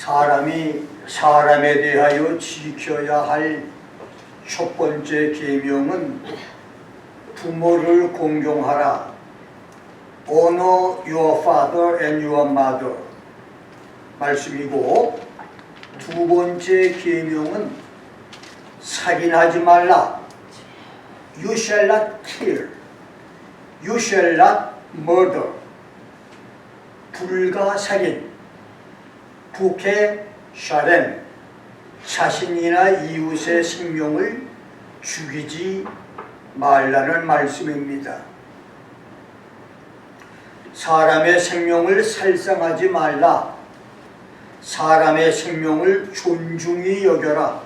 사람이 사람에 대하여 지켜야 할 첫 번째 계명은 부모를 공경하라. Honor your father and your mother 말씀이고, 두 번째 계명은 살인하지 말라. You shall not kill. You shall not murder. 불가살인. 북해 샤렌. 자신이나 이웃의 생명을 죽이지 말라는 말씀입니다. 사람의 생명을 살상하지 말라. 사람의 생명을 존중히 여겨라.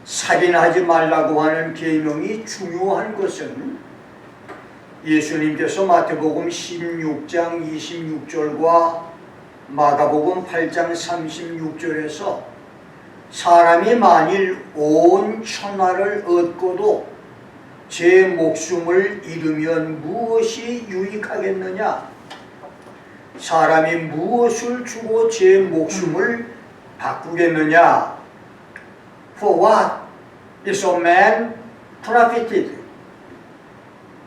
살인하지 말라고 하는 계명이 중요한 것은 예수님께서 마태복음 16장 26절과 마가복음 8장 36절에서 사람이 만일 온 천하를 얻고도 제 목숨을 잃으면 무엇이 유익하겠느냐? 사람이 무엇을 주고 제 목숨을 바꾸겠느냐? For what is a man profited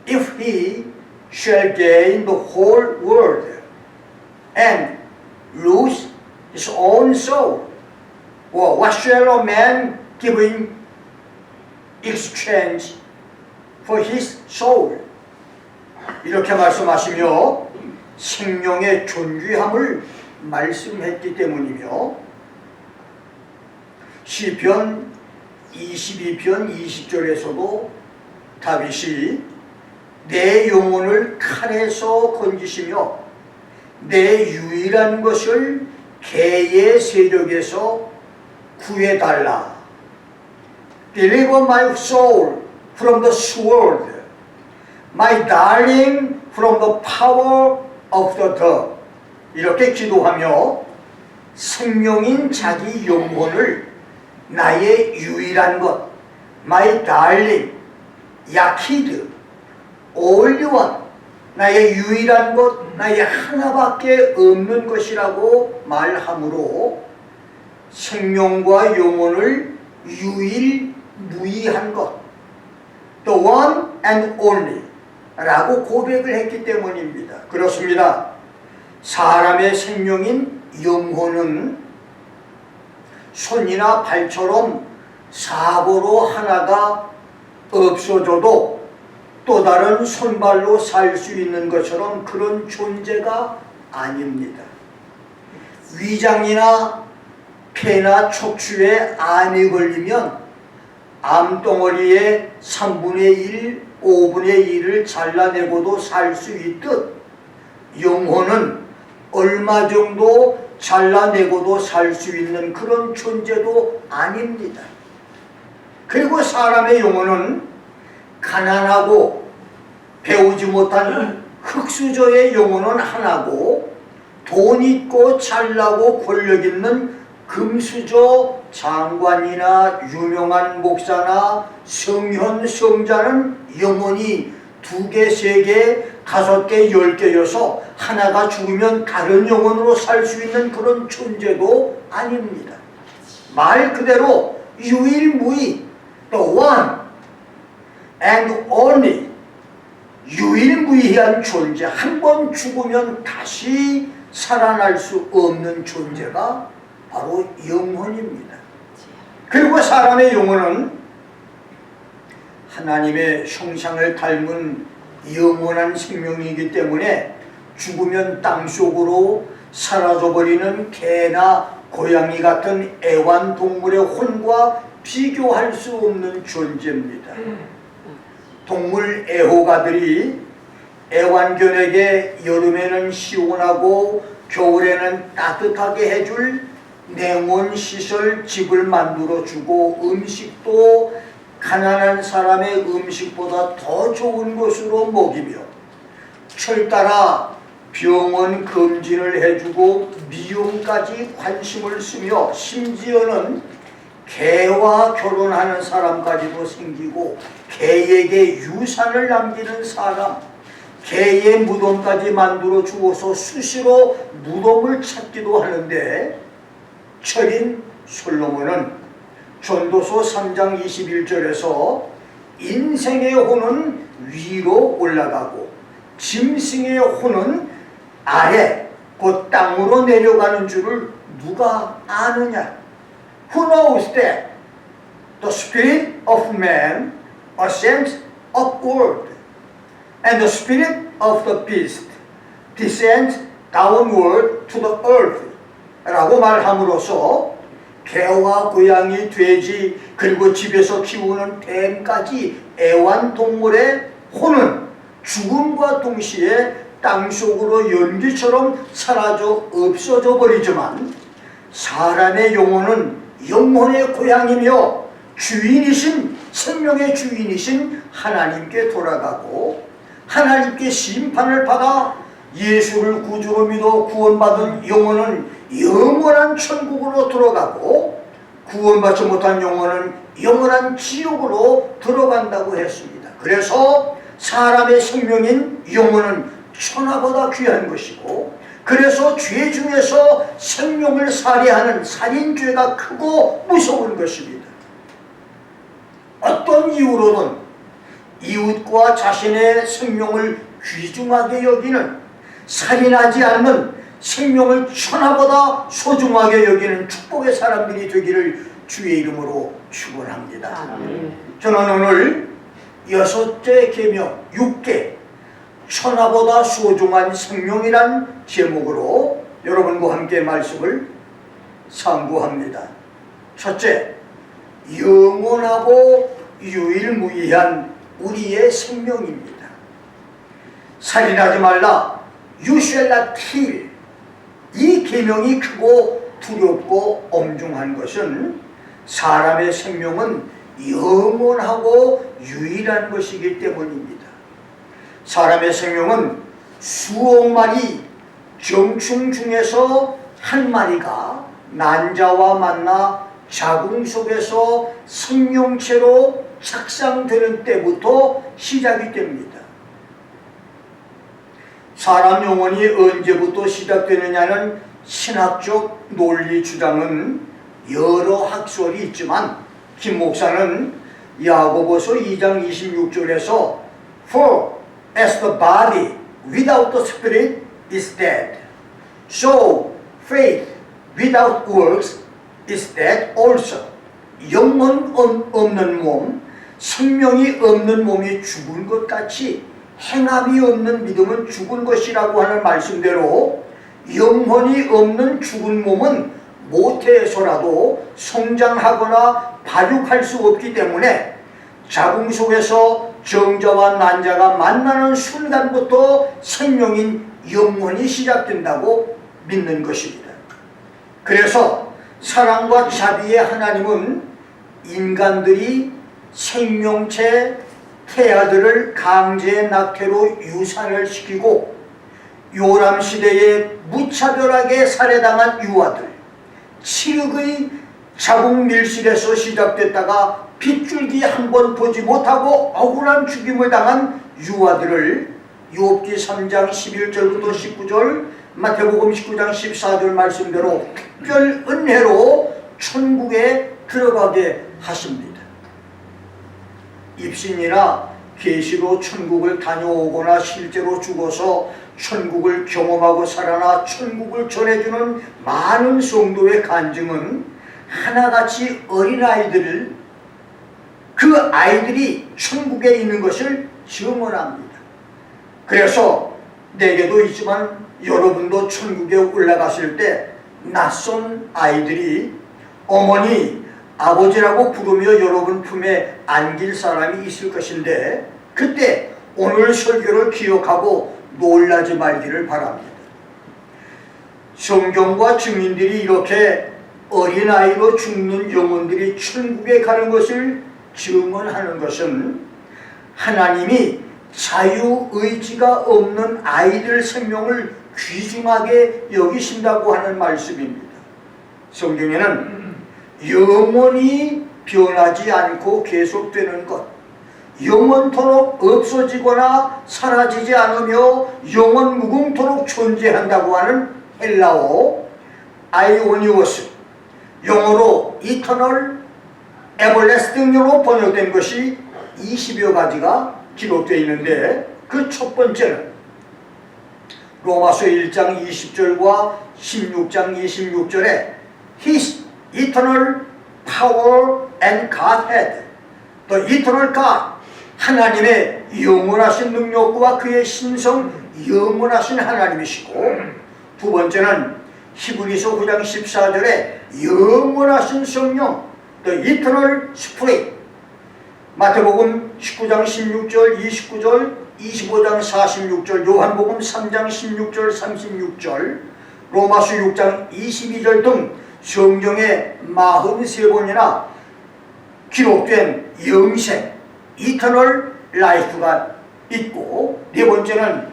if he shall gain the whole world and lose his own soul? Or what shall a man give in exchange for his soul? 이렇게 말씀하시며 생명의 존귀함을 말씀했기 때문이며, 시편 22편 20절에서도 다윗이 내 영혼을 칼에서 건지시며 내 유일한 것을 개의 세력에서 구해달라. Deliver my soul from the sword, my darling from the power of the dog. 이렇게 기도하며 생명인 자기 영혼을 나의 유일한 것, my darling, 야키드, only one, 나의 유일한 것, 나의 하나밖에 없는 것이라고 말함으로 생명과 영혼을 유일무이한 것, the one and only 라고 고백을 했기 때문입니다. 그렇습니다. 사람의 생명인 영혼은 손이나 발처럼 사고로 하나가 없어져도 또 다른 손발로 살 수 있는 것처럼 그런 존재가 아닙니다. 위장이나 폐나 척추에 암이 걸리면 암덩어리의 3분의 1, 5분의 1을 잘라내고도 살 수 있듯 영혼은 얼마 정도 잘라내고도 살 수 있는 그런 존재도 아닙니다. 그리고 사람의 영혼은 가난하고 배우지 못한 흙수저의 영혼은 하나고 돈 있고 잘나고 권력 있는 금수저 장관이나 유명한 목사나 성현 성자는 영혼이 2개, 3개, 5개, 10개여서 하나가 죽으면 다른 영혼으로 살 수 있는 그런 존재도 아닙니다. 말 그대로 유일무이, the one and only, 유일무이한 존재, 한 번 죽으면 다시 살아날 수 없는 존재가 바로 영혼입니다. 그리고 사람의 영혼은 하나님의 형상을 닮은 영원한 생명이기 때문에 죽으면 땅속으로 사라져버리는 개나 고양이 같은 애완동물의 혼과 비교할 수 없는 존재입니다. 동물 애호가들이 애완견에게 여름에는 시원하고 겨울에는 따뜻하게 해줄 냉온시설 집을 만들어주고 음식도 가난한 사람의 음식보다 더 좋은 것으로 먹이며 철따라 병원 검진을 해주고 미용까지 관심을 쓰며 심지어는 개와 결혼하는 사람까지도 생기고 개에게 유산을 남기는 사람, 개의 무덤까지 만들어 주어서 수시로 무덤을 찾기도 하는데 철인 솔로몬은 전도서 3장 21절에서 인생의 혼은 위로 올라가고 짐승의 혼은 아래 곧 땅으로 내려가는 줄을 누가 아느냐? Who knows that the spirit of man ascends upward and the spirit of the beast descends downward to the earth 라고 말함으로써 개와 고양이, 돼지 그리고 집에서 키우는 뱀까지 애완동물의 혼은 죽음과 동시에 땅속으로 연기처럼 사라져 없어져 버리지만 사람의 영혼은 영혼의 고향이며 주인이신 생명의 주인이신 하나님께 돌아가고 하나님께 심판을 받아 예수를 구주로 믿어 구원받은 영혼은 영원한 천국으로 들어가고 구원받지 못한 영혼은 영원한 지옥으로 들어간다고 했습니다. 그래서 사람의 생명인 영혼은 천하보다 귀한 것이고 그래서 죄 중에서 생명을 살해하는 살인죄가 크고 무서운 것입니다. 어떤 이유로든 이웃과 자신의 생명을 귀중하게 여기는 살인하지 않는 생명을 천하보다 소중하게 여기는 축복의 사람들이 되기를 주의 이름으로 축원합니다. 저는 오늘 6째 계명 6개 천하보다 소중한 생명이란 제목으로 여러분과 함께 말씀을 상고합니다. 첫째, 영원하고 유일무이한 우리의 생명입니다. 살인하지 말라, You shall not kill. 이 계명이 크고 두렵고 엄중한 것은 사람의 생명은 영원하고 유일한 것이기 때문입니다. 사람의 생명은 수억 마리 정충 중에서 한 마리가 난자와 만나 자궁 속에서 생명체로 착상되는 때부터 시작이 됩니다. 사람 영혼이 언제부터 시작되느냐는 신학적 논리 주장은 여러 학설이 있지만 김 목사는 야고보서 2장 26절에서 For as the body without the spirit is dead, so faith without works is dead also. 영혼 없는 몸, 생명이 없는 몸이 죽은 것 같이 행함이 없는 믿음은 죽은 것이라고 하는 말씀대로 영혼이 없는 죽은 몸은 모태에서라도 성장하거나 발육할 수 없기 때문에 자궁 속에서 정자와 난자가 만나는 순간부터 생명인 영혼이 시작된다고 믿는 것입니다. 그래서 사랑과 자비의 하나님은 인간들이 생명체 태아들을 강제 낙태로 유산을 시키고 요람시대에 무차별하게 살해당한 유아들, 칠흑의 자궁 밀실에서 시작됐다가 핏줄기 한 번 보지 못하고 억울한 죽임을 당한 유아들을 욥기 3장 11절부터 19절, 마태복음 19장 14절 말씀대로 특별 은혜로 천국에 들어가게 하십니다. 입신이나 계시로 천국을 다녀오거나 실제로 죽어서 천국을 경험하고 살아나 천국을 전해주는 많은 성도의 간증은 하나같이 어린아이들을 그 아이들이 천국에 있는 것을 증언합니다. 그래서 내게도 있지만 여러분도 천국에 올라갔을 때 낯선 아이들이 어머니, 아버지라고 부르며 여러분 품에 안길 사람이 있을 것인데 그때 오늘 설교를 기억하고 놀라지 말기를 바랍니다. 성경과 증인들이 이렇게 어린아이로 죽는 영혼들이 천국에 가는 것을 증언하는 것은 하나님이 자유의지가 없는 아이들 생명을 귀중하게 여기신다고 하는 말씀입니다. 성경에는 영원히 변하지 않고 계속되는 것, 영원토록 없어지거나 사라지지 않으며 영원 무궁토록 존재한다고 하는 헬라어 아이오니오스, 영어로 eternal, everlasting으로 번역된 것이 20여 가지가 기록되어 있는데 그 첫 번째는 로마서 1장 20절과 16장 26절에 His eternal power and Godhead, the eternal God, 하나님의 영원하신 능력과 그의 신성, 영원하신 하나님이시고, 두 번째는 히브리서 9장 14절에 영원하신 성령, the eternal Spirit, 마태복음 19장 16절, 29절, 25장 46절, 요한복음 3장 16절, 36절, 로마서 6장 22절 등 성경에 43번이나 기록된 영생, eternal life가 있고, 네 번째는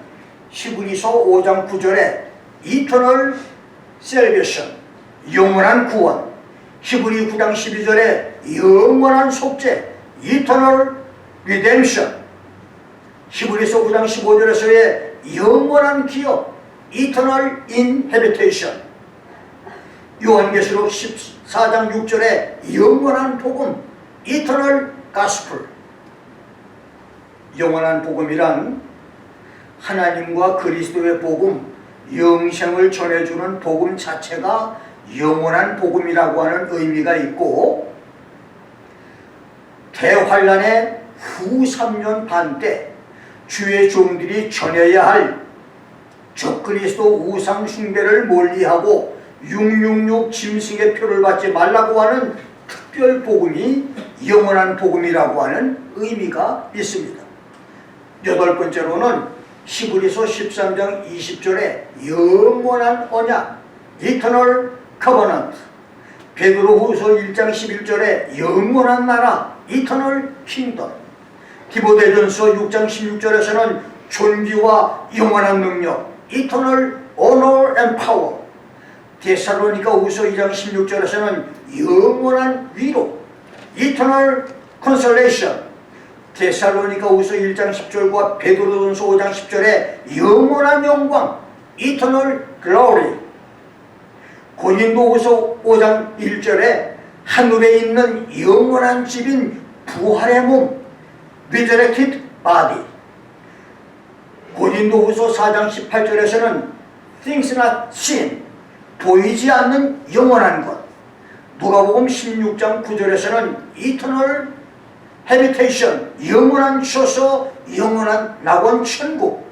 히브리서 5장 9절에 eternal salvation, 영원한 구원, 히브리 9장 12절에 영원한 속죄, eternal redemption, 히브리서 9장 15절에서의 영원한 기업, eternal inhabitation, 요한계시록 14장 6절에 영원한 복음, eternal gospel. 영원한 복음이란 하나님과 그리스도의 복음, 영생을 전해주는 복음 자체가 영원한 복음이라고 하는 의미가 있고, 대환란의 후 3년 반 때 주의 종들이 전해야 할 적그리스도 우상 숭배를 멀리하고 666 짐승의 표를 받지 말라고 하는 특별 복음이 영원한 복음이라고 하는 의미가 있습니다. 여덟 번째로는 히브리서 13장 20절에 영원한 언약, eternal covenant, 베드로후서 1장 11절에 영원한 나라, eternal kingdom, 디모데전서 6장 16절에서는 존귀와 영원한 능력, eternal honor and power, 데살로니가후서 2장 16절에서는 영원한 위로, eternal consolation, 데살로니가후서 1장 10절과 베드로전서 5장 10절에 영원한 영광, eternal glory, 고린도후서 5장 1절에 하늘에 있는 영원한 집인 부활의 몸, resurrected body, 고린도후서 4장 18절에서는 things not seen, 보이지 않는 영원한 것, 누가복음 16장 9절에서는 eternal habitation, 영원한 처소, 영원한 낙원 천국.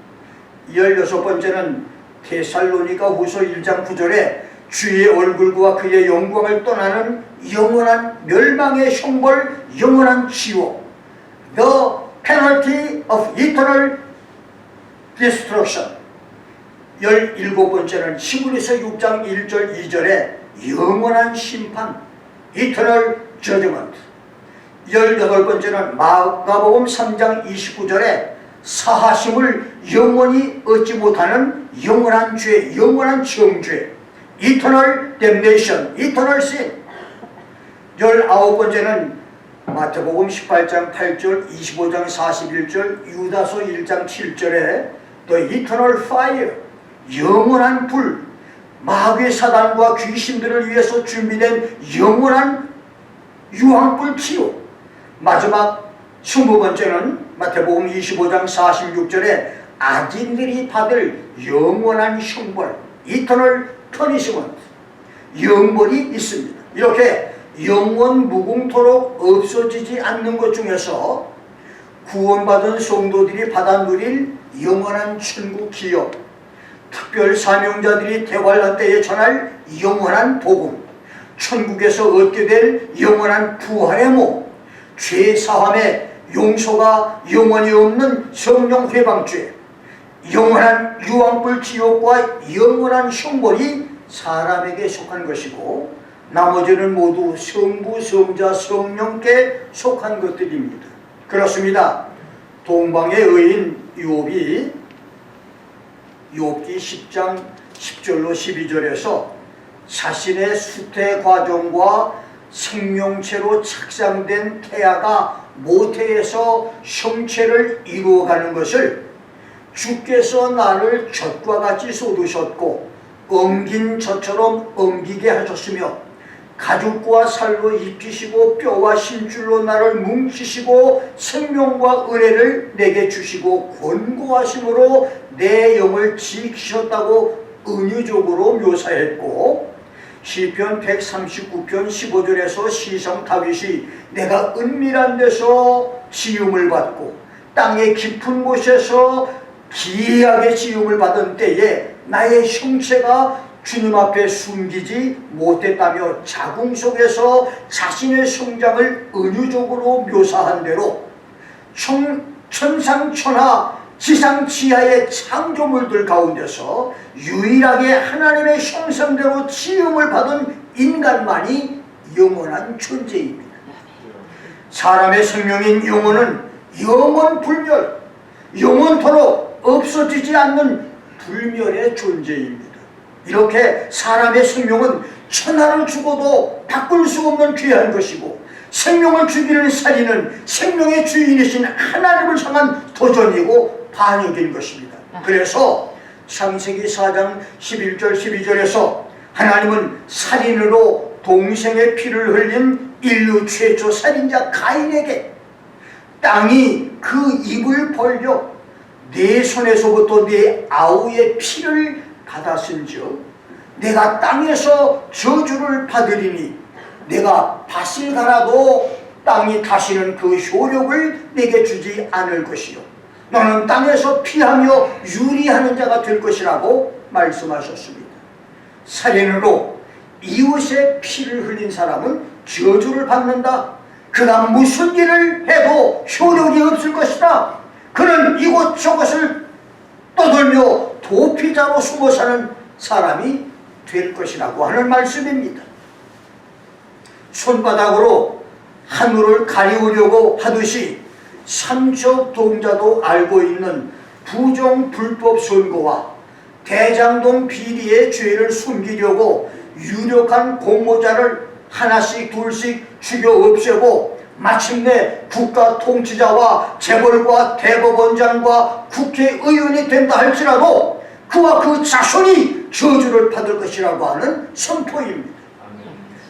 16번째는 데살로니가후서 1장 9절에 주의 얼굴과 그의 영광을 떠나는 영원한 멸망의 형벌, 영원한 지옥, the penalty of eternal destruction. 17번째는 히브리서 6장 1절 2절에 영원한 심판, eternal judgment. 18번째는 마가복음 3장 29절에 사하심을 영원히 얻지 못하는 영원한 죄, 영원한 정죄, eternal damnation, eternal sin. 19번째는 마태복음 18장 8절, 25장 41절, 유다서 1장 7절에 the eternal fire, 영원한 불, 마귀 사단과 귀신들을 위해서 준비된 영원한 유황불 치유. 마지막 20번째는 마태복음 25장 46절에 악인들이 받을 영원한 형벌, eternal punishment, 영벌이 있습니다. 이렇게 영원 무궁토록 없어지지 않는 것 중에서 구원받은 성도들이 받아 누릴 영원한 천국 기업, 특별 사명자들이 대환란 때에 전할 영원한 복음, 천국에서 얻게 될 영원한 부활의 몸, 죄 사함의 용서가 영원히 없는 성령 회방죄, 영원한 유황불 지옥과 영원한 형벌이 사람에게 속한 것이고, 나머지는 모두 성부, 성자, 성령께 속한 것들입니다. 그렇습니다. 동방의 의인 욥이 욥기 10장 10절로 12절에서 자신의 수태 과정과 생명체로 착상된 태아가 모태에서 형체를 이루어가는 것을 주께서 나를 젖과 같이 쏟으셨고 엉긴 젖처럼 엉기게 하셨으며 가죽과 살로 입히시고 뼈와 힘줄로 나를 뭉치시고 생명과 은혜를 내게 주시고 권고하심으로 내 영을 지키셨다고 은유적으로 묘사했고, 시편 139편 15절에서 시성 다윗이 내가 은밀한 데서 지음을 받고 땅의 깊은 곳에서 기이하게 지음을 받은 때에 나의 형체가 주님 앞에 숨기지 못했다며 자궁 속에서 자신의 성장을 은유적으로 묘사한 대로 천상천하 지상지하의 창조물들 가운데서 유일하게 하나님의 형상대로 지음을 받은 인간만이 영원한 존재입니다. 사람의 생명인 영혼은 영원불멸, 영원토록 없어지지 않는 불멸의 존재입니다. 이렇게 사람의 생명은 천하를 죽어도 바꿀 수 없는 귀한 것이고, 생명을 죽이는 살인은 생명의 주인이신 하나님을 향한 도전이고 반역인 것입니다. 그래서 창세기 4장 11절 12절에서 하나님은 살인으로 동생의 피를 흘린 인류 최초 살인자 가인에게 땅이 그 입을 벌려 내 손에서부터 내 아우의 피를 받았은즉 내가 땅에서 저주를 받으리니 내가 밭을 갈아도 땅이 다시는 그 효력을 내게 주지 않을 것이요 너는 땅에서 피하며 유리하는 자가 될 것이라고 말씀하셨습니다. 살인으로 이웃의 피를 흘린 사람은 저주를 받는다. 그가 무슨 일을 해도 효력이 없을 것이다. 그는 이곳저곳을 떠돌며 도피자로 숨어 사는 사람이 될 것이라고 하는 말씀입니다. 손바닥으로 하늘을 가리우려고 하듯이 삼척 동자도 알고 있는 부정 불법 선거와 대장동 비리의 죄를 숨기려고 유력한 공모자를 하나씩 둘씩 죽여 없애고 마침내 국가 통치자와 재벌과 대법원장과 국회의원이 된다 할지라도 그와 그 자손이 저주를 받을 것이라고 하는 선포입니다.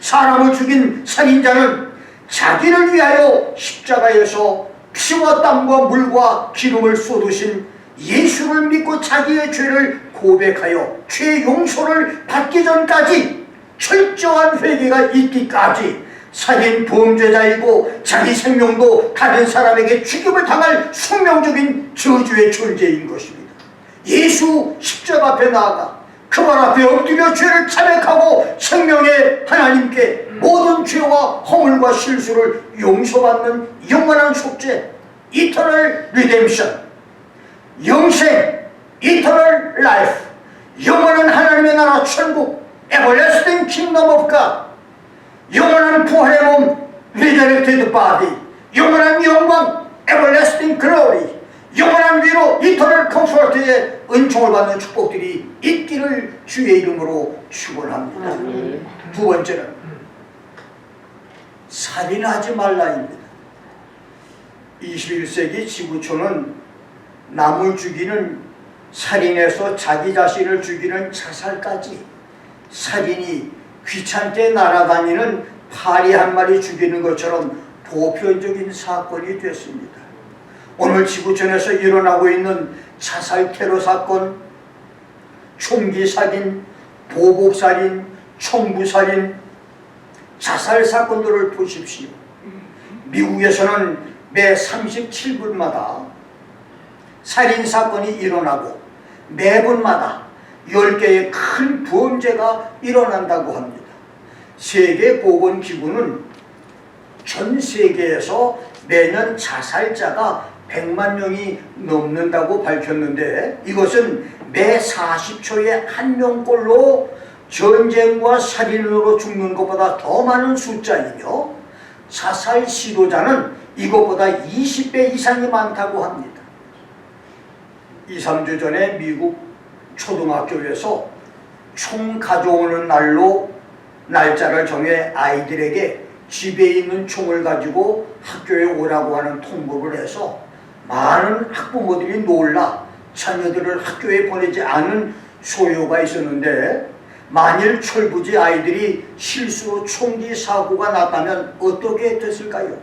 사람을 죽인 살인자는 자기를 위하여 십자가에서 피와 땀과 물과 기름을 쏟으신 예수를 믿고 자기의 죄를 고백하여 죄 용서를 받기 전까지 철저한 회개가 있기까지 살인 범죄자이고 자기 생명도 다른 사람에게 죽임을 당할 숙명적인 저주의 존재인 것입니다. 예수 십자가 앞에 나아가 그 발 앞에 엎드려 죄를 자백하고 생명의 하나님께 모든 죄와 허물과 실수를 용서받는 영원한 속죄, Eternal Redemption, 영생, Eternal Life, 영원한 하나님의 나라 천국, Everlasting Kingdom of God, 영원한 부활의 몸, Resurrected Body, 영원한 영광, Everlasting Glory, 영원한 위로 Eternal Comfort의 은총을 받는 축복들이 있기를 주의 이름으로 축원합니다. 두 번째는 살인하지 말라입니다. 21세기 지구촌은 남을 죽이는 살인에서 자기 자신을 죽이는 자살까지 살인이 귀찮게 날아다니는 파리 한 마리 죽이는 것처럼 보편적인 사건이 됐습니다. 오늘 지구촌에서 일어나고 있는 자살 테러 사건, 총기 살인, 보복 살인, 총부 살인, 자살 사건들을 보십시오. 미국에서는 매 37분마다 살인 사건이 일어나고 매분마다 10개의 큰 범죄가 일어난다고 합니다. 세계보건기구는 전 세계에서 매년 자살자가 100만 명이 넘는다고 밝혔는데 이것은 매 40초에 한 명꼴로 전쟁과 살인으로 죽는 것보다 더 많은 숫자이며 자살 시도자는 이것보다 20배 이상이 많다고 합니다. 2, 3주 전에 미국 초등학교에서 총 가져오는 날로 날짜를 정해 아이들에게 집에 있는 총을 가지고 학교에 오라고 하는 통보를 해서 많은 학부모들이 놀라 자녀들을 학교에 보내지 않은 소요가 있었는데 만일 철부지 아이들이 실수로 총기 사고가 났다면 어떻게 됐을까요?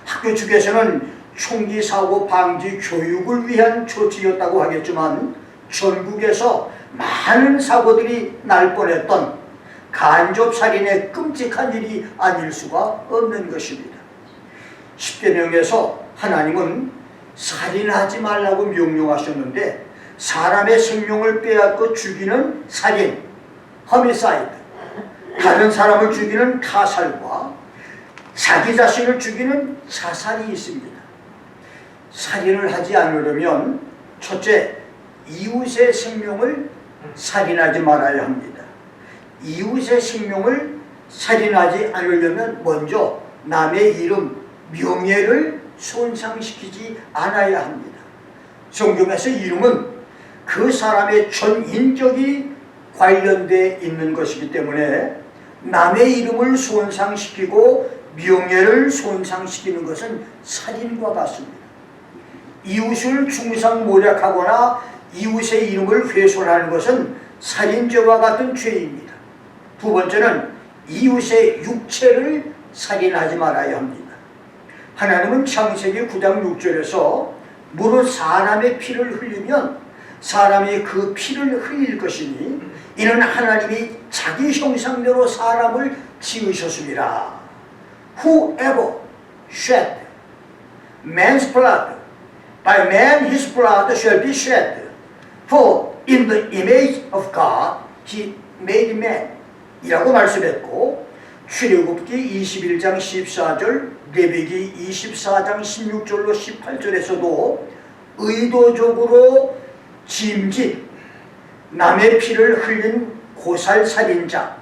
학교 측에서는 총기 사고 방지 교육을 위한 조치였다고 하겠지만 전국에서 많은 사고들이 날 뻔했던 간접살인의 끔찍한 일이 아닐 수가 없는 것입니다. 십계명에서 하나님은 살인하지 말라고 명령하셨는데 사람의 생명을 빼앗고 죽이는 살인, 허미사이드, 다른 사람을 죽이는 타살과 자기 자신을 죽이는 자살이 있습니다. 살인을 하지 않으려면 첫째, 이웃의 생명을 살인하지 말아야 합니다. 이웃의 생명을 살인하지 않으려면 먼저 남의 이름, 명예를 손상시키지 않아야 합니다. 성경에서 이름은 그 사람의 전 인격이 관련되어 있는 것이기 때문에 남의 이름을 손상시키고 명예를 손상시키는 것은 살인과 같습니다. 이웃을 중상모략하거나 이웃의 이름을 훼손하는 것은 살인죄와 같은 죄입니다. 두 번째는 이웃의 육체를 살인하지 말아야 합니다. 하나님은 창세기 9장 6절에서 무릇 사람의 피를 흘리면 사람이 그 피를 흘릴 것이니 이는 하나님이 자기 형상대로 사람을 지으셨습니다. Whoever shed man's blood, by man his blood shall be shed. For in the image of God he made man. 이라고 말씀했고 출애굽기 21장 14절, 레위기 24장 16절로 18절에서도 의도적으로 짐짓, 남의 피를 흘린 고살살인자,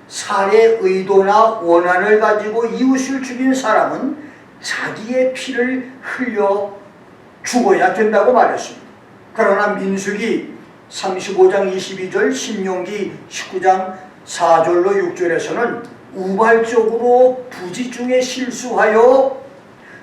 살해 의도나 원한을 가지고 이웃을 죽인 사람은 자기의 피를 흘려 죽어야 된다고 말했습니다. 그러나 민수기 35장 22절, 신명기 19장 4절로 6절에서는 우발적으로 부지 중에 실수하여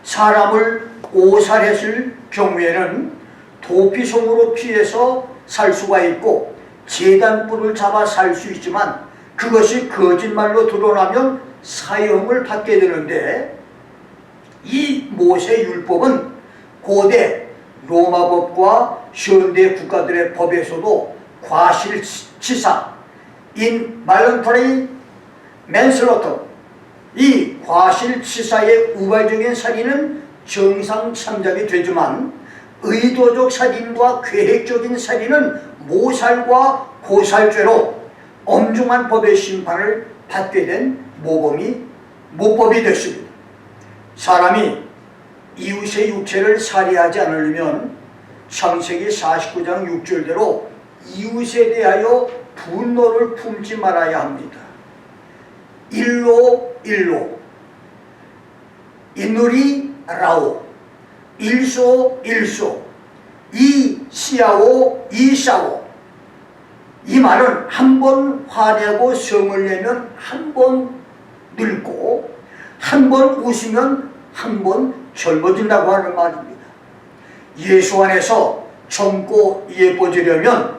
사람을 오살했을 경우에는 도피성으로 피해서 살 수가 있고 제단불을 잡아 살 수 있지만 그것이 거짓말로 드러나면 사형을 받게 되는데 이 모세율법은 고대 로마법과 현대 국가들의 법에서도 과실치사, involuntary manslaughter, 이 과실치사의 우발적인 살인은 정상 참작이 되지만 의도적 살인과 계획적인 살인은 모살과 고살죄로 엄중한 법의 심판을 받게 된 모법이 됐습니다. 사람이 이웃의 육체를 살해하지 않으려면 창세기 49장 6절대로 이웃에 대하여 분노를 품지 말아야 합니다. 일로 인누리 라오, 일소 이시야오 이샤오. 이 말은 한 번 화내고 성을 내면 한 번 늙고 한 번 웃으면 한 번 젊어진다고 하는 말입니다. 예수 안에서 젊고 예뻐지려면,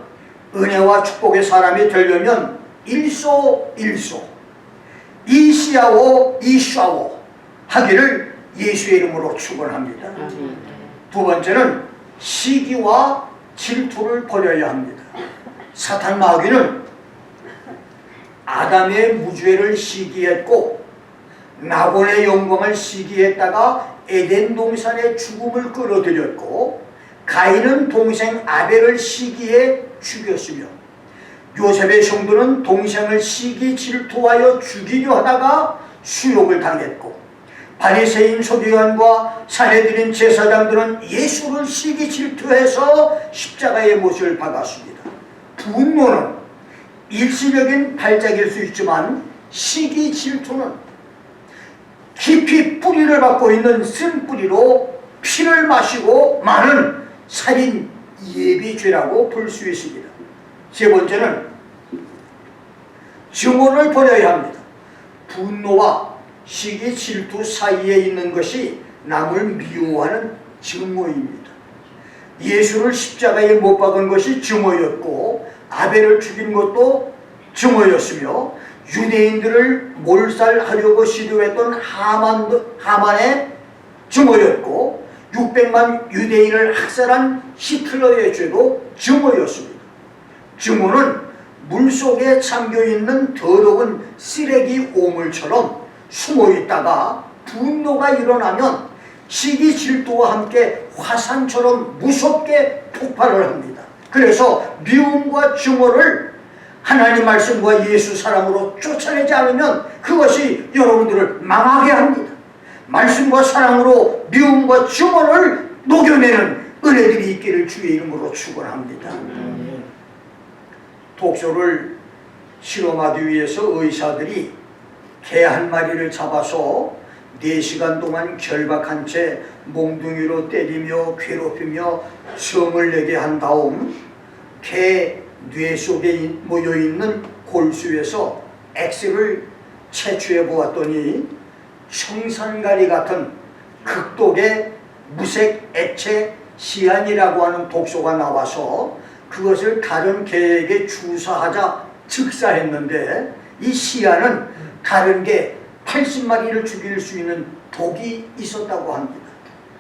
은혜와 축복의 사람이 되려면 일소 이시야오 이샤오 하기를 예수의 이름으로 축원합니다. 두 번째는 시기와 질투를 버려야 합니다. 사탄 마귀는 아담의 무죄를 시기했고 나본의 영광을 시기했다가 에덴 동산의 죽음을 끌어들였고 가인은 동생 아벨을 시기해 죽였으며 요셉의 형들은 동생을 시기 질투하여 죽이려 하다가 수욕을 당했고 바리새인 서기관과 사내들인 제사장들은 예수를 시기 질투해서 십자가의 못을 박았습니다. 분노는 일시적인 발작일 수 있지만 시기 질투는 깊이 뿌리를 받고 있는 쓴뿌리로 피를 마시고 많은 살인 예비죄라고 볼 수 있습니다. 세 번째는 증오를 버려야 합니다. 분노와 시기 질투 사이에 있는 것이 남을 미워하는 증오입니다. 예수를 십자가에 못 박은 것이 증오였고 아벨을 죽인 것도 증오였으며 유대인들을 몰살하려고 시도했던 하만의 증오였고 600만 유대인을 학살한 히틀러의 죄도 증오였습니다. 증오는 물속에 잠겨있는 더러운 쓰레기 오물처럼 숨어있다가 분노가 일어나면 시기 질투와 함께 화산처럼 무섭게 폭발을 합니다. 그래서 미움과 증오를 하나님 말씀과 예수 사랑으로 쫓아내지 않으면 그것이 여러분들을 망하게 합니다. 말씀과 사랑으로 미움과 증오를 녹여내는 은혜들이 있기를 주의 이름으로 축원합니다. 독소를 실험하기 위해서 의사들이 개 한 마리를 잡아서 4시간 동안 결박한 채 몽둥이로 때리며 괴롭히며 성을 내게 한 다음 개 뇌 속에 모여있는 골수에서 엑스를 채취해 보았더니 청산가리 같은 극독의 무색 액체 시안이라고 하는 독소가 나와서 그것을 다른 개에게 주사하자 즉사했는데 이 시안은 다른 개 80마리를 죽일 수 있는 독이 있었다고 합니다.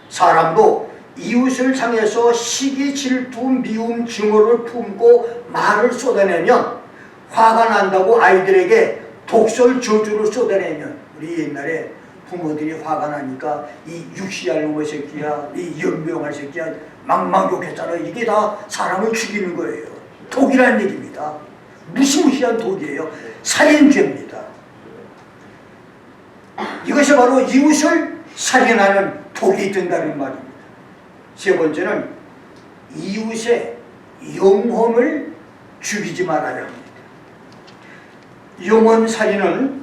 사람도 이웃을 향해서 시기, 질투, 미움, 증오를 품고 말을 쏟아내면 화가 난다고 아이들에게 독설 저주를 쏟아내면 우리 옛날에 부모들이 화가 나니까 이 육시할 놈의 새끼야, 이 연병할 새끼야 막막 욕했잖아요. 이게 다 사람을 죽이는 거예요. 독이라는 얘기입니다. 무시무시한 독이에요. 살인죄입니다. 이것이 바로 이웃을 살인하는 독이 된다는 말입니다. 세 번째는 이웃의 영혼을 죽이지 말아야 합니다. 영혼살인은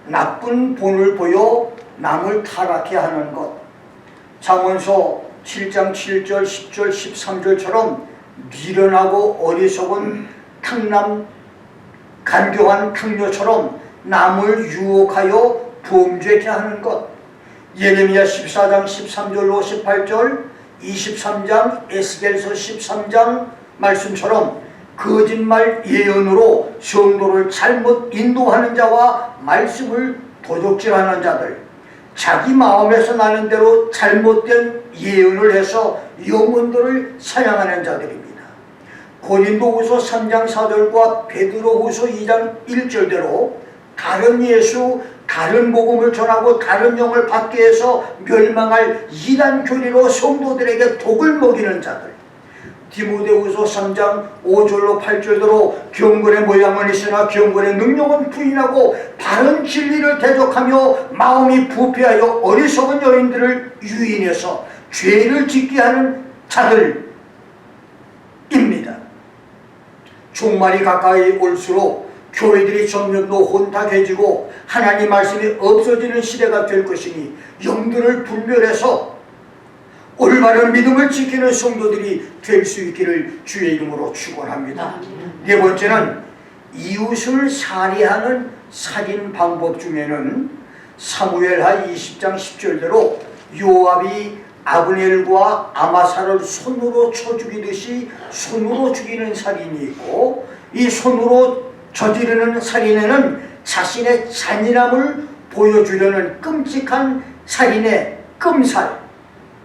나쁜 본을 보여 남을 타락해 하는 것. 잠언서 7장 7절, 10절, 13절처럼 미련하고 어리석은 탕남 간교한 탕녀처럼 남을 유혹하여 범죄케 하는 것. 예레미야 14장 13절로 18절, 23장 에스겔서 13장 말씀처럼 거짓말 예언으로 성도를 잘못 인도하는 자와 말씀을 도적질하는 자들, 자기 마음에서 나는 대로 잘못된 예언을 해서 영혼들을 사냥하는 자들입니다. 고린도후서 3장 4절과 베드로후서 2장 1절대로 다른 예수, 다른 복음을 전하고 다른 영을 받게 해서 멸망할 이단 교리로 성도들에게 독을 먹이는 자들. 디모데후서 3장 5절로 8절대로 경건의 모양은 있으나 경건의 능력은 부인하고 바른 진리를 대적하며 마음이 부패하여 어리석은 여인들을 유인해서 죄를 짓게 하는 자들입니다. 종말이 가까이 올수록 교회들이 점점 더 혼탁해지고 하나님 말씀이 없어지는 시대가 될 것이니 영들을 분별해서 올바른 믿음을 지키는 성도들이 될 수 있기를 주의 이름으로 축원합니다. 네 번째는 이웃을 살해하는 살인 방법 중에는 사무엘하 20장 10절대로 요압이 아브넬과 아마사를 손으로 쳐 죽이듯이 손으로 죽이는 살인이 있고, 이 손으로 저지르는 살인에는 자신의 잔인함을 보여주려는 끔찍한 살인의 끔살,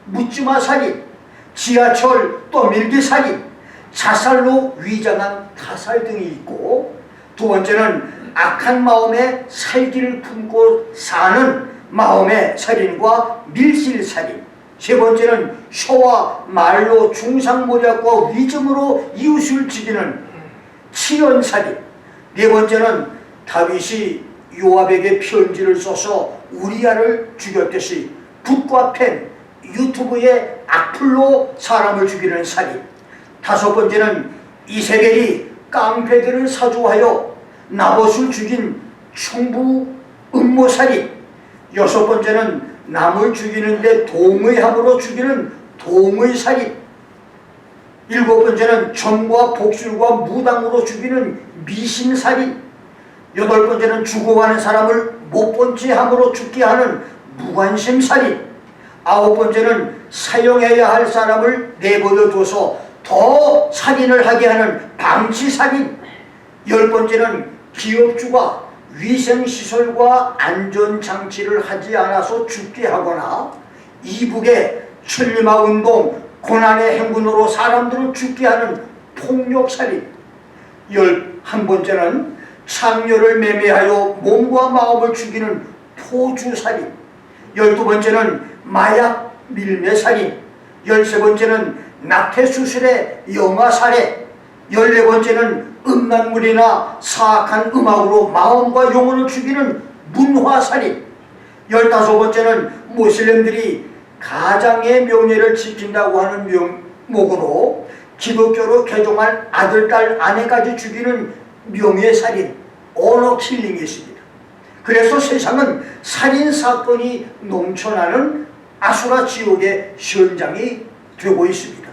묻지마 살인, 지하철 떠밀기 살인, 자살로 위장한 타살 등이 있고, 두 번째는 악한 마음에 살기를 품고 사는 마음의 살인과 밀실살인, 세 번째는 혀와 말로 중상모략과 위증으로 이웃을 죽이는 치연살인, 네 번째는 다윗이 요압에게 편지를 써서 우리아를 죽였듯이 붓과 펜, 유튜브의 악플로 사람을 죽이는 살인, 다섯 번째는 이세벨이 깡패들을 사주하여 나봇을 죽인 총부 음모살인, 여섯 번째는 남을 죽이는데 동의함으로 죽이는 동의살인, 일곱 번째는 정과 복술과 무당으로 죽이는 미신살인, 여덟 번째는 죽어가는 사람을 못 본 채 함으로 죽게 하는 무관심살인, 아홉 번째는 사형해야 할 사람을 내버려 둬서 더 살인을 하게 하는 방치살인, 10번째는 기업주가 위생시설과 안전장치를 하지 않아서 죽게 하거나 이북의 천리마운동 고난의 행군으로 사람들을 죽게 하는 폭력살인. 11번째는 창녀를 매매하여 몸과 마음을 죽이는 포주살인. 12번째는 마약 밀매살인. 13번째는 낙태수술의 영아살해. 14번째는 음란물이나 사악한 음악으로 마음과 영혼을 죽이는 문화살인. 15번째는 모슬렘들이 가장의 명예를 지킨다고 하는 명목으로 기독교로 개종한 아들, 딸, 아내까지 죽이는 명예살인, 오너킬링이 있습니다. 그래서 세상은 살인사건이 넘쳐나는 아수라 지옥의 현장이 되고 있습니다.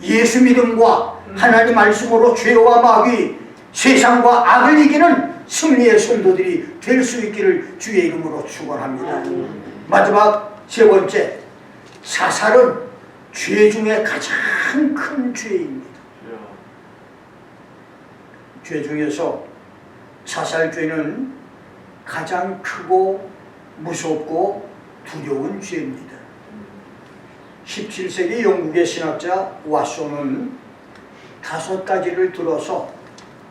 예수 믿음과 하나님 말씀으로 죄와 마귀, 세상과 악을 이기는 승리의 성도들이 될 수 있기를 주의 이름으로 축원합니다. 마지막 세 번째, 사살은 죄 중에 가장 큰 죄입니다. 죄 중에서 사살죄는 가장 크고 무섭고 두려운 죄입니다. 17세기 영국의 신학자 왓손은 5가지를 들어서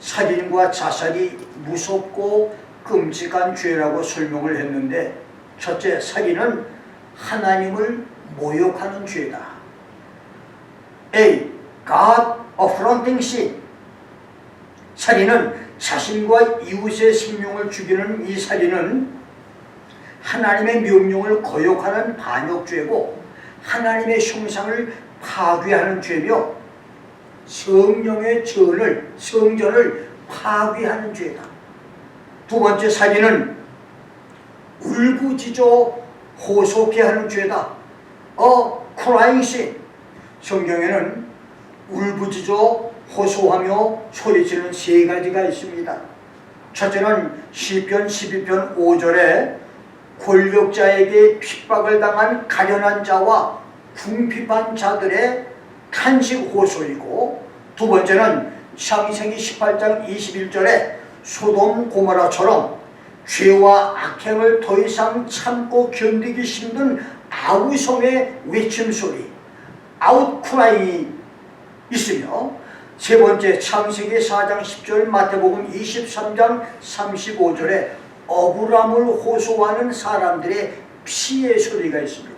살인과 자살이 무섭고 끔찍한 죄라고 설명을 했는데, 첫째, 살인은 하나님을 모욕하는 죄다. A. God affronting sin. 살인은 자신과 이웃의 생명을 죽이는 이 살인은 하나님의 명령을 거역하는 반역죄고 하나님의 형상을 파괴하는 죄며 성령의 성전을 파괴하는 죄다. 두 번째, 살인은 울부짖어 호소케 하는 죄다. crying sin. 성경에는 울부짖어 호소하며 소리치는 3가지가 있습니다. 첫째는 시편 12편 5절에 권력자에게 핍박을 당한 가련한 자와 궁핍한 자들의 탄식 호소이고, 두 번째는 창세기 18장 21절에 소돔 고모라처럼 죄와 악행을 더 이상 참고 견디기 힘든 아우성의 외침소리, 아웃크라이이 있으며, 세 번째, 창세기 4장 10절, 마태복음 23장 35절에 억울함을 호소하는 사람들의 피의 소리가 있습니다.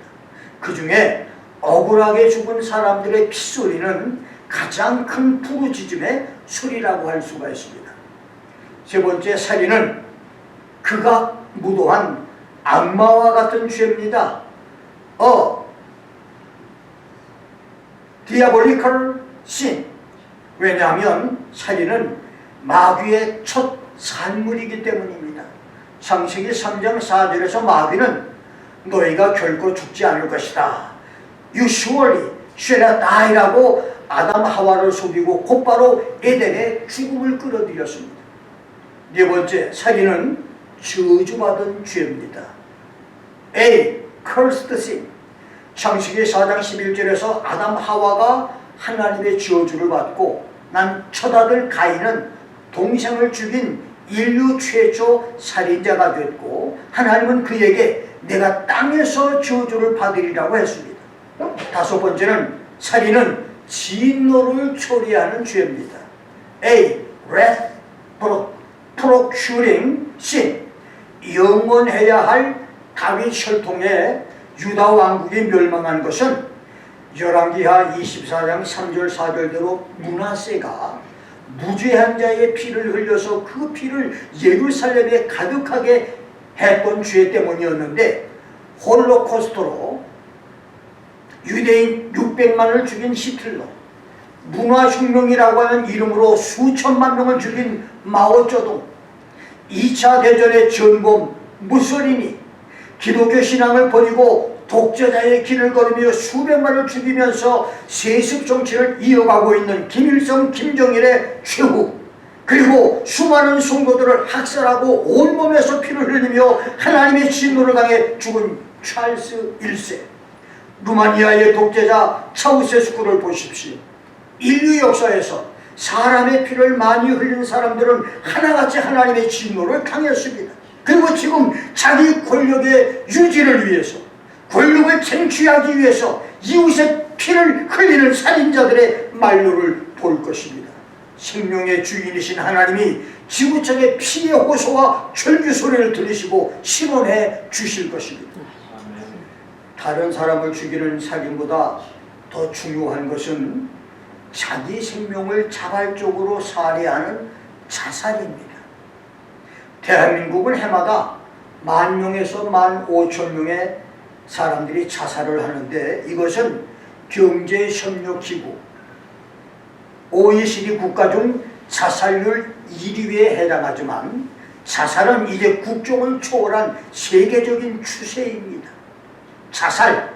그 중에 억울하게 죽은 사람들의 피소리는 가장 큰 부르짖음의 소리라고 할 수가 있습니다. 세 번째, 살인은 극악무도한 악마와 같은 죄입니다. diabolical sin. 왜냐하면 살인은 마귀의 첫 산물이기 때문입니다. 창세기 3장 4절에서 마귀는 너희가 결코 죽지 않을 것이다, You surely shall not die라고 아담 하와를 속이고 곧바로 에덴에 죽음을 끌어들였습니다. 네 번째, 살인은 저주받은 죄입니다. A. Cursed sin. 창세기 4장 11절에서 아담 하와가 하나님의 저주를 받고 난 첫아들 가인은 동생을 죽인 인류 최초 살인자가 됐고, 하나님은 그에게 내가 땅에서 저주를 받으리라고 했습니다. 다섯 번째는 살인은 진노를 초래하는 죄입니다. A. Wrath procuring sin. 영원해야 할 다윗 혈통에 유다 왕국이 멸망한 것은 열왕기하 24장 3절 4절대로 므낫세가 무죄한 자의 피를 흘려서 그 피를 예루살렘에 가득하게 했던 죄 때문이었는데, 홀로코스트로 유대인 600만을 죽인 히틀러, 문화혁명이라고 하는 이름으로 수천만 명을 죽인 마오쩌둥, 2차 대전의 전범 무솔리니, 기독교 신앙을 버리고 독재자의 길을 걸으며 수백만을 죽이면서 세습 정치를 이어가고 있는 김일성, 김정일의 최후, 그리고 수많은 성도들을 학살하고 온몸에서 피를 흘리며 하나님의 진노를 당해 죽은 찰스 1세, 루마니아의 독재자 차우세스쿠를 보십시오. 인류 역사에서 사람의 피를 많이 흘린 사람들은 하나같이 하나님의 진노를 당했습니다. 그리고 지금 자기 권력의 유지를 위해서, 권력을 쟁취하기 위해서 이웃의 피를 흘리는 살인자들의 말로를 볼 것입니다. 생명의 주인이신 하나님이 지구촌의 피의 호소와 절규 소리를 들으시고 심원해 주실 것입니다. 다른 사람을 죽이는 살인보다 더 중요한 것은 자기 생명을 자발적으로 살해하는 자살입니다. 대한민국은 해마다 10,000명에서 15,000명의 사람들이 자살을 하는데, 이것은 경제협력기구 OECD 국가 중 자살률 1위에 해당하지만 자살은 이제 국경을 초월한 세계적인 추세입니다. 자살,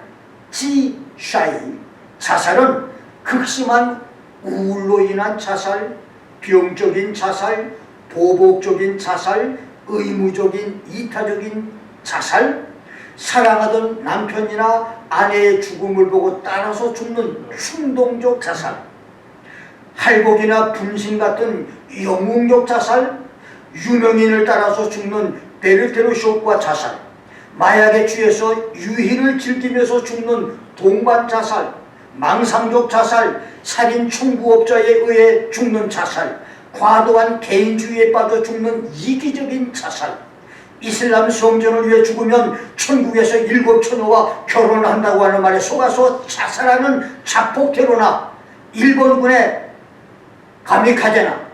자살은 극심한 우울로 인한 자살, 병적인 자살, 보복적인 자살, 의무적인 이타적인 자살, 사랑하던 남편이나 아내의 죽음을 보고 따라서 죽는 충동적 자살, 할복이나 분신 같은 영웅적 자살, 유명인을 따라서 죽는 베르테르 쇼크와 자살, 마약에 취해서 유희를 즐기면서 죽는 동반 자살, 망상적 자살, 살인 청부업자에 의해 죽는 자살, 과도한 개인주의에 빠져 죽는 이기적인 자살, 이슬람 성전을 위해 죽으면 천국에서 7 처녀와 결혼을 한다고 하는 말에 속아서 자살하는 자폭 테러나 일본군의 가미카제나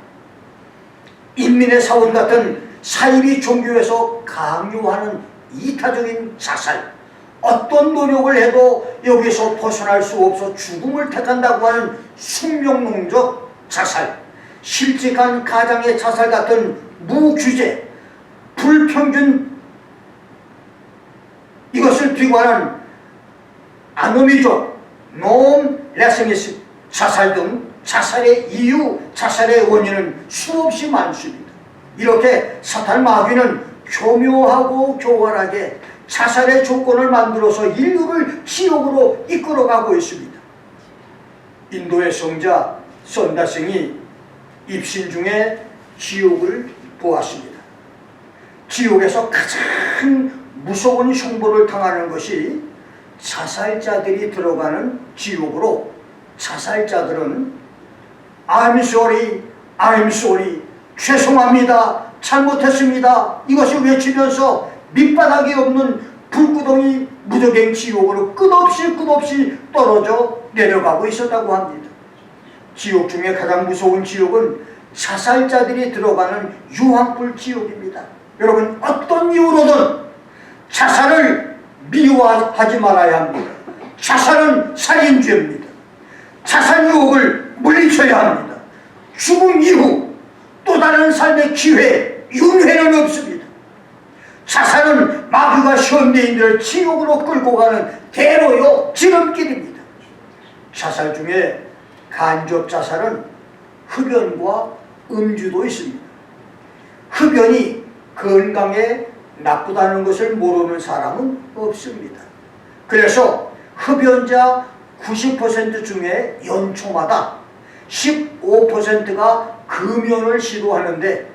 인민의 사원 같은 사이비 종교에서 강요하는 이타적인 자살, 어떤 노력을 해도 여기서 벗어날 수 없어 죽음을 택한다고 하는 숙명론적 자살, 실직한 가장의 자살 같은 무규제, 불평균, 이것을 비관한 아노미족, 놈레싱이스 자살 등 자살의 이유, 자살의 원인은 수없이 많습니다. 이렇게 사탄 마귀는 교묘하고 교활하게 자살의 조건을 만들어서 인류를 지옥으로 이끌어가고 있습니다. 인도의 성자 선다생이 입신 중에 지옥을 보았습니다. 지옥에서 가장 무서운 흉보를 당하는 것이 자살자들이 들어가는 지옥으로, 자살자들은 I'm sorry, 죄송합니다, 잘못했습니다, 이것을 외치면서 밑바닥이 없는 불구덩이 무적행 지옥으로 끝없이 떨어져 내려가고 있었다고 합니다. 지옥 중에 가장 무서운 지옥은 자살자들이 들어가는 유황불 지옥입니다. 여러분, 어떤 이유로든 자살을 미워하지 말아야 합니다. 자살은 살인죄입니다. 자살 유혹을 물리쳐야 합니다. 죽음 이후 또 다른 삶의 기회, 윤회는 없습니다. 자살은 마귀가 현대인들을 지옥으로 끌고 가는 대로요 지름길입니다. 자살 중에 간접 자살은 흡연과 음주도 있습니다. 흡연이 건강에 나쁘다는 것을 모르는 사람은 없습니다. 그래서 흡연자 90% 중에 연초마다 15%가 금연을 시도하는데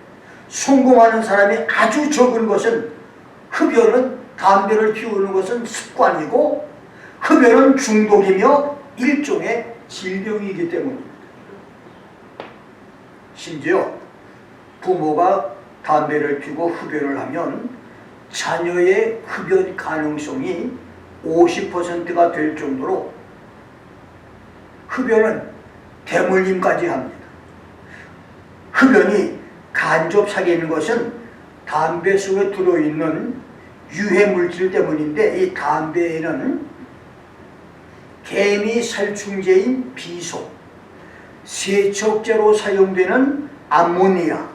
성공하는 사람이 아주 적은 것은, 흡연은 담배를 피우는 것은 습관이고 흡연은 중독이며 일종의 질병이기 때문입니다. 심지어 부모가 담배를 피우고 흡연을 하면 자녀의 흡연 가능성이 50%가 될 정도로 흡연은 대물림까지 합니다. 흡연이 간접사기인 것은 담배 속에 들어있는 유해물질 때문인데, 이 담배에는 개미 살충제인 비소, 세척제로 사용되는 암모니아,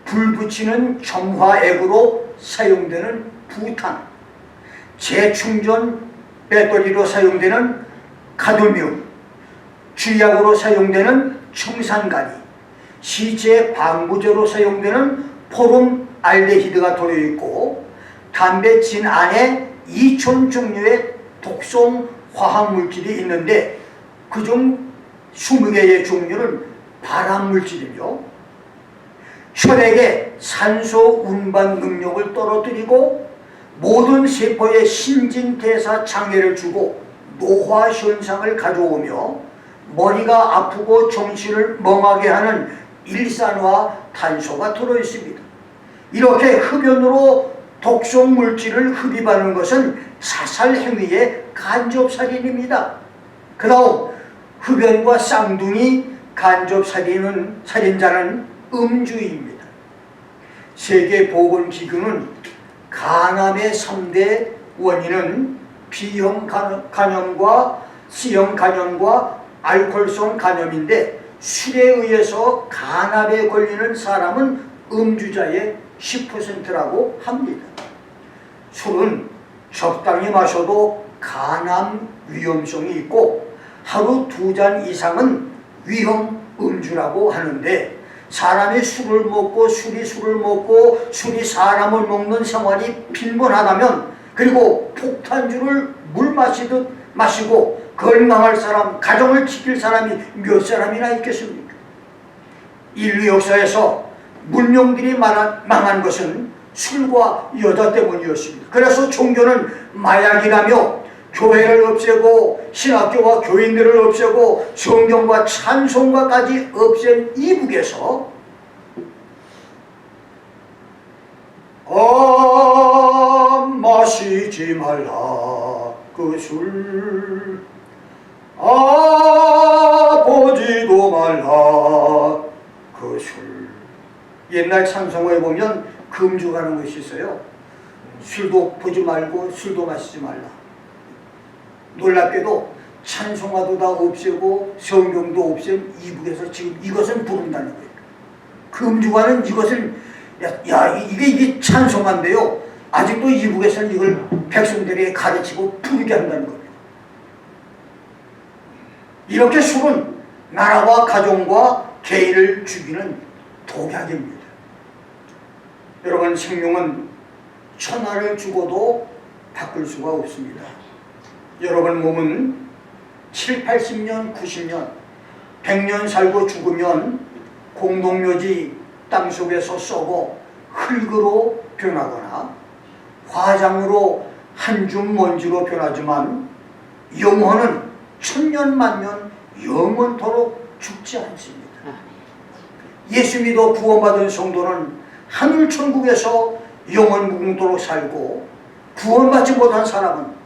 불 붙이는 점화액으로 사용되는 부탄, 재충전 배터리로 사용되는 카드뮴, 쥐약으로 사용되는 청산가리, 시체 방부제로 사용되는 포름알데히드가 들어있고, 담배 진 안에 2,000 종류의 독성 화학물질이 있는데 그중 20개의 종류는 발암물질이며 혈액의 산소 운반 능력을 떨어뜨리고 모든 세포의 신진대사 장애를 주고 노화 현상을 가져오며 머리가 아프고 정신을 멍하게 하는 일산화 탄소가 들어있습니다. 이렇게 흡연으로 독성 물질을 흡입하는 것은 사살행위의 간접살인입니다. 그 다음 흡연과 쌍둥이 살인자는 음주입니다. 세계보건기구는 간암의 3대 원인은 B형 간염과 C형 간염과 알코올성 간염인데 술에 의해서 간암에 걸리는 사람은 음주자의 10%라고 합니다. 술은 적당히 마셔도 간암 위험성이 있고 하루 2잔 이상은 위험 음주라고 하는데 사람이 술을 먹고 술이 사람을 먹는 생활이 빈번하다면 그리고 폭탄주를 물 마시듯 마시고 건강할 사람, 가정을 지킬 사람이 몇 사람이나 있겠습니까? 인류 역사에서 문명들이 망한 것은 술과 여자 때문이었습니다. 그래서 종교는 마약이라며 교회를 없애고 신학교와 교인들을 없애고 성경과 찬송가까지 없앤 이북에서 마시지 말라 그 술 보지도 말라 그 술. 옛날 찬송가에 보면 금주가는 것이 있어요. 술도 보지 말고 술도 마시지 말라. 놀랍게도 찬송가도 다 없애고 성경도 없앤 이북에서 지금 이것은 부른다는 거예요. 금주가는 이것을 이게 찬송가인데요. 아직도 이북에서는 이걸 백성들에게 가르치고 부르게 한다는 겁니다. 이렇게 술은 나라와 가정과 개인을 죽이는 독약입니다. 여러분, 생명은 천하를 죽어도 바꿀 수가 없습니다. 여러분 몸은 7, 80년, 90년, 100년 살고 죽으면 공동묘지 땅속에서 썩어 흙으로 변하거나 화장으로 한 줌 먼지로 변하지만 영혼은 천년 만년 영원토록 죽지 않습니다. 예수 믿어 구원받은 성도는 하늘 천국에서 영원 무궁토록 살고 구원받지 못한 사람은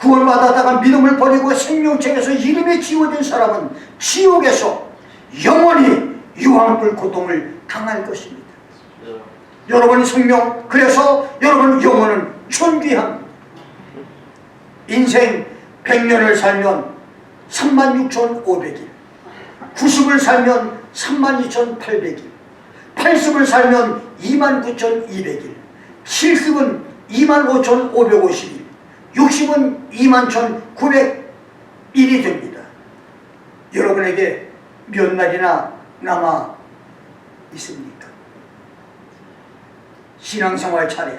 구원받았다가 믿음을 버리고 생명책에서 이름이 지워진 사람은 지옥에서 영원히 유황불 고통을 당할 것입니다. 여러분의 생명, 그래서 여러분 영혼은 존귀합니다. 인생 100년을 살면 36,500일, 90을 살면 32,800일, 80을 살면 29,200일, 70은 25,550일, 60은 21,900일이 됩니다. 여러분에게 몇 날이나 남아 있습니까? 신앙생활 차례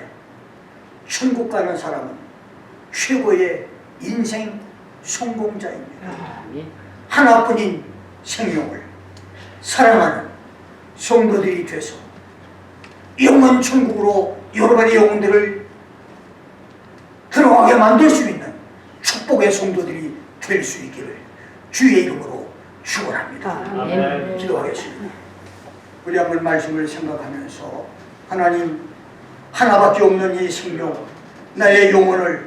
천국 가는 사람은 최고의 인생 성공자입니다. 하나뿐인 생명을 사랑하는 성도들이 돼서 영원 천국으로 여러분의 영혼들을 들어가게 만들 수 있는 축복의 성도들이 될 수 있기를 주의 이름으로 축원합니다. 기도하겠습니다. 우리 한번 말씀을 생각하면서 하나님, 하나밖에 없는 이 생명, 나의 영혼을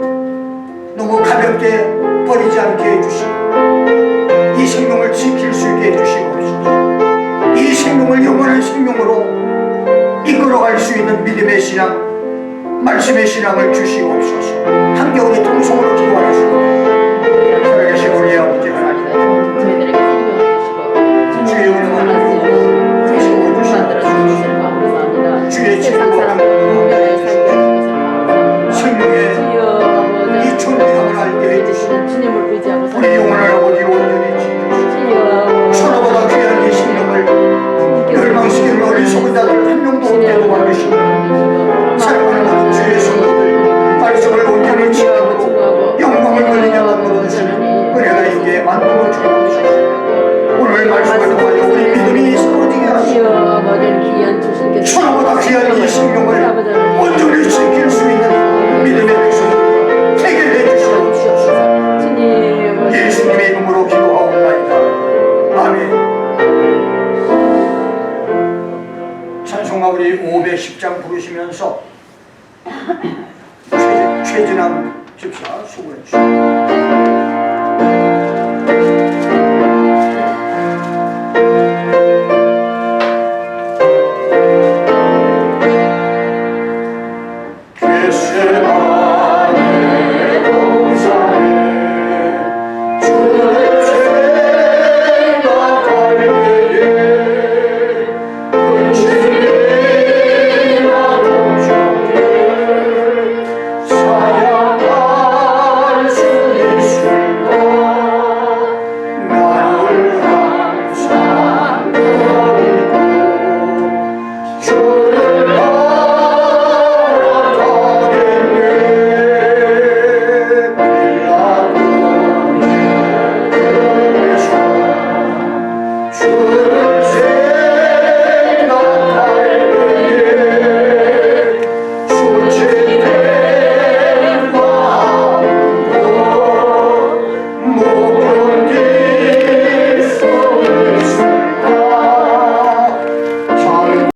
너무 가볍게 버리지 않게 해주시고 이 생명을 지킬 수 있게 해주시옵소서. 이 생명을 영원한 생명으로 이끌어갈 수 있는 믿음의 신앙, 말씀의 신앙을 주시옵소서. 함께 우리 통성으로 기도하겠습니다. 살아계신 우리 아버지 하나님, 주의 은혜를 통성으로 주시옵소서. 주의 지혜와 생명의 이 존귀함을 알게 해주시고 우리 영원한 아버지로 온전히 지켜주시고 천하보다 귀한 이 생명을 멸망시키는 어리석은 자들 한 명도 없게 도와주시고 사랑하는 주의 성도들 말씀을 온전히 지키고 영광을 걸리게 만들어주시고 은혜가 있게 만들어주시고 귀한 이 생명을 온전히 지킬 수 있는 믿음의 백성을 되게 해주시옵소서. 예수님의 이름으로 기도하옵나이다. 아멘. 찬송가 우리 510장 부르시면서 최진남 집사 수고해 주십시오.